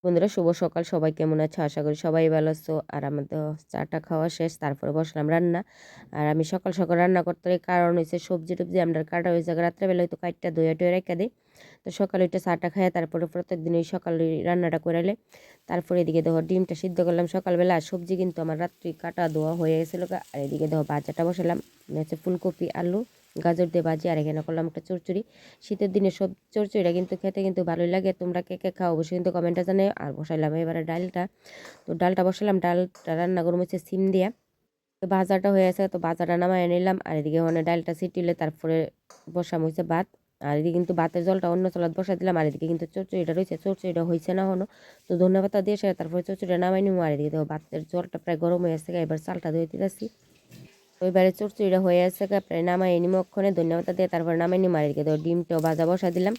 বন্ধুরা শুভ সকাল, সবাই কেমন আছো? আশা করি সবাই ভালো আছো। আর আমাদের চাটা খাওয়া শেষ, তারপরে বসলাম রান্না। আর আমি সকাল সকাল রান্না করতে কারণ হয়েছে সবজি টবজি আমরা কাটা হয়েছে রাত্রেবেলা হয়তো কাটটা ধুয়ে টুয়ে রেখে দিই। তো সকালে ওইটা চাটা খায় তারপরে প্রত্যেকদিন ওই সকালে রান্নাটা করালে তারপরে এদিকে দেখো ডিমটা সিদ্ধ করলাম সকালবেলা। আর সবজি কিন্তু আমার রাত্রি কাটা ধোয়া হয়ে গেছিলো। আর এদিকে দেখো ভাজাটা বসালাম, হচ্ছে ফুলকপি আলু গাজর দিয়ে ভাজি। আর এখানে করলাম একটা চচ্চড়ি। শীতের দিনে সব চচ্চড়িটা কিন্তু খেতে কিন্তু ভালোই লাগে। তোমরা কে কে খাও অবশ্যই কিন্তু কমেন্টে জানাও। আর বসাইলাম এবারে ডালটা। তো ডালটা বসালাম, ডালটা রান্না করবো হচ্ছে সিম দিয়া। তো ভাজাটা হয়ে আছে, তো ভাজাটা নামায় নিলাম। আর এদিকে মানে ডালটা সিটিলে তারপরে বসাম হয়েছে ভাত। আর এদিকে কিন্তু ভাতের জলটা অন্য চলাত বসা দিলাম। আর এদিকে কিন্তু চচ্চড়িটা রয়েছে, চচ্চড়িটা হয়েছে না হনো। তো ধনিয়া পাতা দিয়ে তারপরে চচ্চড়িটা নামাই নিবো। আর এদিকে দেখো ভাতের জলটা প্রায় গরম হয়ে আসছে, এবার চালটা ধুয়ে দিতেছি। ওইবারে চচ্চড়িটা হয়ে আসছে, প্রায় নামাই নিমো অক্ষণে ধনিয়া পাতা দিয়ে তারপরে নামাই নিবো। আর এদিকে দেখো ডিমটাও ভাজা বসা দিলাম।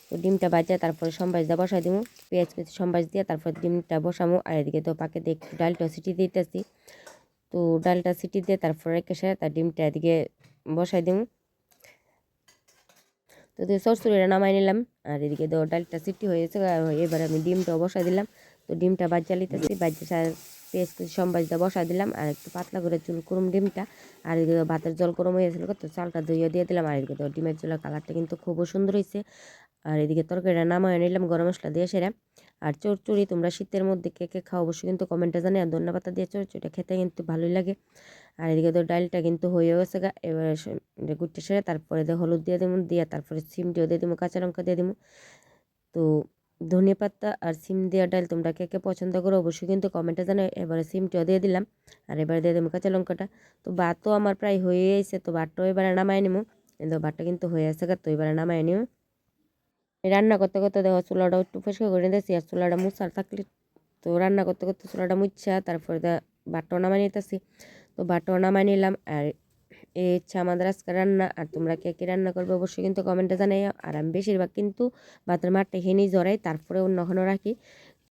তো ডিমটা ভাজা তারপরে সম্বাস দিয়ে বসাই দিব, পেঁয়াজ কুচি সম্বাস দিয়ে তারপর ডিমটা বসামো। আর এদিকে তো পাকে দিয়ে একটু ডালটা সিটি দিতেছি। তো ডালটা সিটি দিয়ে তারপরে রেখে তার ডিমটা এদিকে বসাই দিব। তো চচ্চড়িটা নামাই নিলাম। আর এদিকে তো ডালটা সিটি হয়েছে, এবার আমি ডিমটাও বসাই দিলাম। তো ডিমটা বাজ্যা লিতেছি, বাজ্যা পেঁয়াজ কুচি সম্বাস দিয়ে বসাই দিলাম। আর একটু পাতলা করে চুল করুম ডিমটা। আর এদিকে ভাতের জল গরম হয়ে গেছিলো, তো চালটা ধুইয়ে দিয়ে দিলাম। আর এদিকে তো ডিমের জলের কালারটা কিন্তু খুবই সুন্দর হয়েছে। আর এদিকে তরকারিটা নামায় নিলাম গরম মশলা দিয়ে সেরা। আর চচ্চড়ি তোমরা শীতের মধ্যে কে কে খাও অবশ্যই কিন্তু কমেন্টে জানি। আর ধনিয়া পাতা দিয়ে চচ্চড়িটা খেতে কিন্তু ভালোই লাগে। আর এদিকে তো ডালটা কিন্তু হয়ে গেছে এবার গুটে সেরে তারপরে হলুদ দিয়ে দিব, দিয়ে তারপরে সিমটিও দিয়ে দিব, কাঁচা লঙ্কা দিয়ে দিব। তো ধনিয়া পাতা আর সিম দেওয়া ডাল তোমরা কে কে পছন্দ করো অবশ্যই কিন্তু কমেন্টে জানাও। এবারে সিমটিও দিয়ে দিলাম। আর এবারে দিয়ে দেবো কাঁচা লঙ্কাটা। তো ভাতও আমার প্রায় হয়ে গেছে, তো ভাতটাও এবারে নামায় নিবো। কিন্তু ভাতটা কিন্তু হয়ে আছে, তো এবারে নামায় নিব। রান্না করতে করতে দেখো চুলাটা একটু পরিষ্কার করে দিয়েছি। আর চুলাটা মুছার থাকলে তো রান্না করতে করতে চুলাটা মুছা তারপরে ভাতটাও নামাই নিতেছি। তো ভাতটাও নামাই নিলাম। আর এই হচ্ছে আমাদের আজকে রান্না। আর তোমরা কে কী রান্না করবে অবশ্যই কিন্তু কমেন্টে জানাই। আর আমি বেশিরভাগ কিন্তু ভাতের মাঠটা হেনেই জড়াই, তারপরে অন্যখানে রাখি।